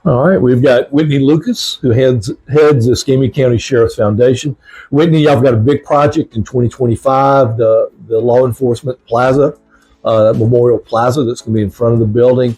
All right, we've got Whitney Lucas, who heads the Escambia County Sheriff's Foundation. Whitney, y'all got a big project in 2025, the Law Enforcement Plaza, Memorial Plaza that's going to be in front of the building.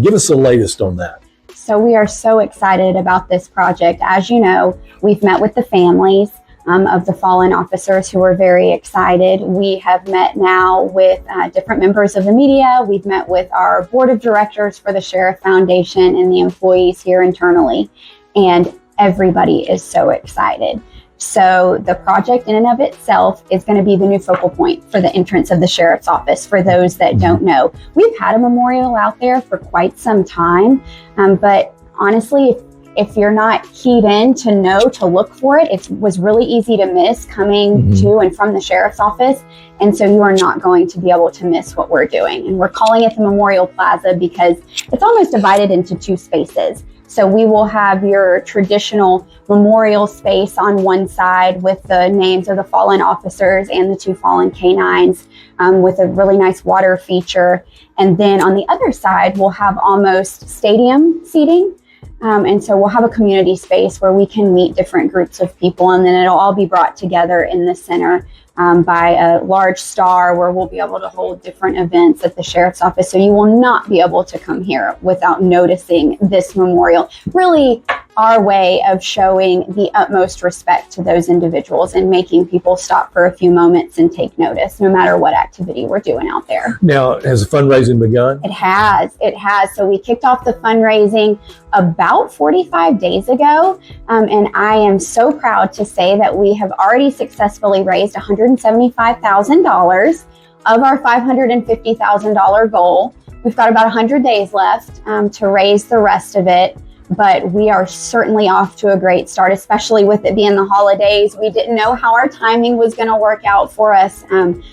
Give us the latest on that. So we are so excited about this project. As you know, we've met with the families of the fallen officers who are very excited. We have met now with different members of the media. We've met with our board of directors for the Sheriff Foundation and the employees here internally, and everybody is so excited. So the project in and of itself is going to be the new focal point for the entrance of the Sheriff's Office. For those that don't know, we've had a memorial out there for quite some time, but honestly, if you're not keyed in to know to look for it, it was really easy to miss coming to and from the Sheriff's Office. And so you are not going to be able to miss what we're doing. And we're calling it the Memorial Plaza because it's almost divided into two spaces. So we will have your traditional memorial space on one side with the names of the fallen officers and the 2 fallen canines, with a really nice water feature. And then on the other side, we'll have almost stadium seating. And so we'll have a community space where we can meet different groups of people, and then it'll all be brought together in the center by a large star where we'll be able to hold different events at the Sheriff's Office. So you will not be able to come here without noticing this memorial. Really our way of showing the utmost respect to those individuals and making people stop for a few moments and take notice, no matter what activity we're doing out there. Now, has the fundraising begun? It has. So we kicked off the fundraising about 45 days ago, and I am so proud to say that we have already successfully raised $175,000 of our $550,000 goal. We've got about 100 days left to raise the rest of it. But we are certainly off to a great start, especially with it being the holidays. We didn't know how our timing was going to work out for us,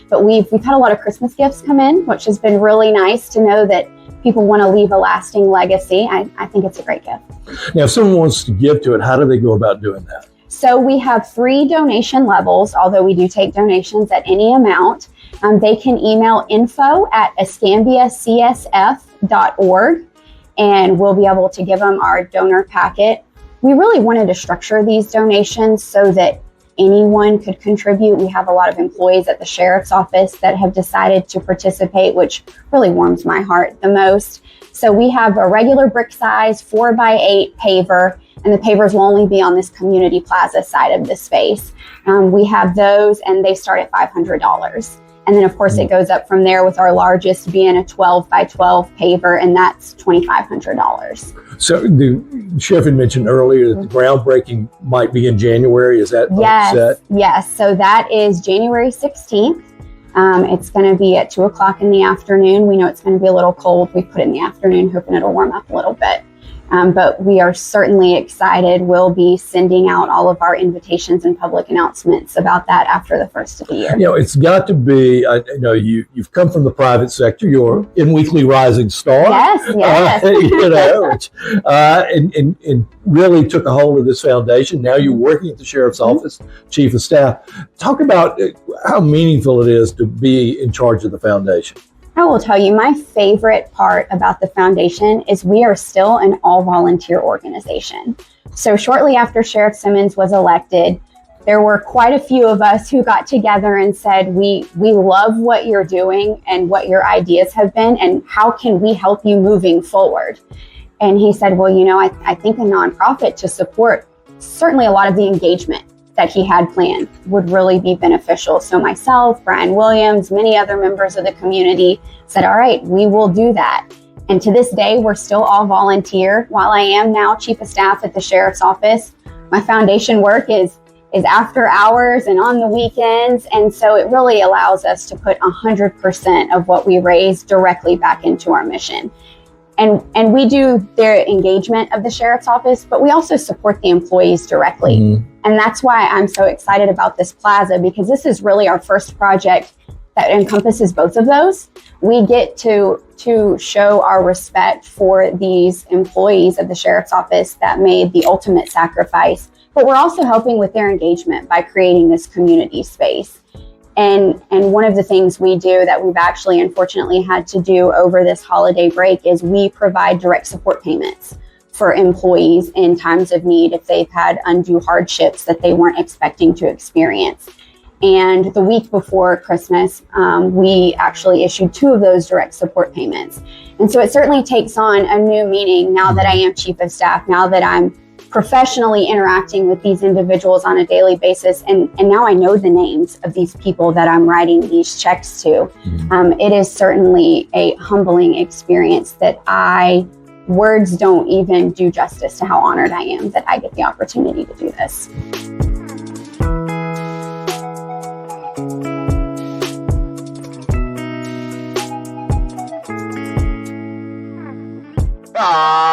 but we've had a lot of Christmas gifts come in, which has been really nice to know that people want to leave a lasting legacy. I think it's a great gift. Now, if someone wants to give to it, how do they go about doing that? So we have 3 donation levels, although we do take donations at any amount. They can email info@escambiacsf.org. and we'll be able to give them our donor packet. We really wanted to structure these donations so that anyone could contribute. We have a lot of employees at the Sheriff's Office that have decided to participate, which really warms my heart the most. So we have a regular brick size 4x8 paver, and the pavers will only be on this community plaza side of the space. We have those, and they start at $500. And then, of course, it goes up from there, with our largest being a 12x12 paver, and that's $2,500. So the Sheriff had mentioned earlier that the groundbreaking might be in January. Is that set? Yes. So that is January 16th. It's going to be at 2 o'clock in the afternoon. We know it's going to be a little cold. We put it in the afternoon, hoping it'll warm up a little bit. But we are certainly excited. We'll be sending out all of our invitations and public announcements about that after the first of the year. You know, it's got to be, you've come from the private sector. You're in Weekly Rising Star. Yes. And really took a hold of this foundation. Now you're working at the Sheriff's Office, Chief of Staff. Talk about how meaningful it is to be in charge of the foundation. I will tell you, my favorite part about the foundation is we are still an all-volunteer organization. So shortly after Sheriff Simmons was elected, there were quite a few of us who got together and said, we love what you're doing and what your ideas have been, and how can we help you moving forward? And he said, well, I think a nonprofit to support certainly a lot of the engagement that he had planned would really be beneficial. So myself, Brian Williams, many other members of the community said, all right, we will do that. And to this day, we're still all volunteer. While I am now Chief of Staff at the Sheriff's Office, my foundation work is after hours and on the weekends. And so it really allows us to put 100% of what we raise directly back into our mission. And we do the engagement of the Sheriff's Office, but we also support the employees directly. And that's why I'm so excited about this plaza, because this is really our first project that encompasses both of those. We get to show our respect for these employees of the Sheriff's Office that made the ultimate sacrifice, but we're also helping with their engagement by creating this community space. And one of the things we do that we've actually unfortunately had to do over this holiday break is we provide direct support payments for employees in times of need if they've had undue hardships that they weren't expecting to experience. And the week before Christmas, we actually issued 2 of those direct support payments. And so it certainly takes on a new meaning now that I am chief of staff, now that I'm professionally interacting with these individuals on a daily basis. And now I know the names of these people that I'm writing these checks to. It is certainly a humbling experience that words don't even do justice to how honored I am that I get the opportunity to do this. Ah.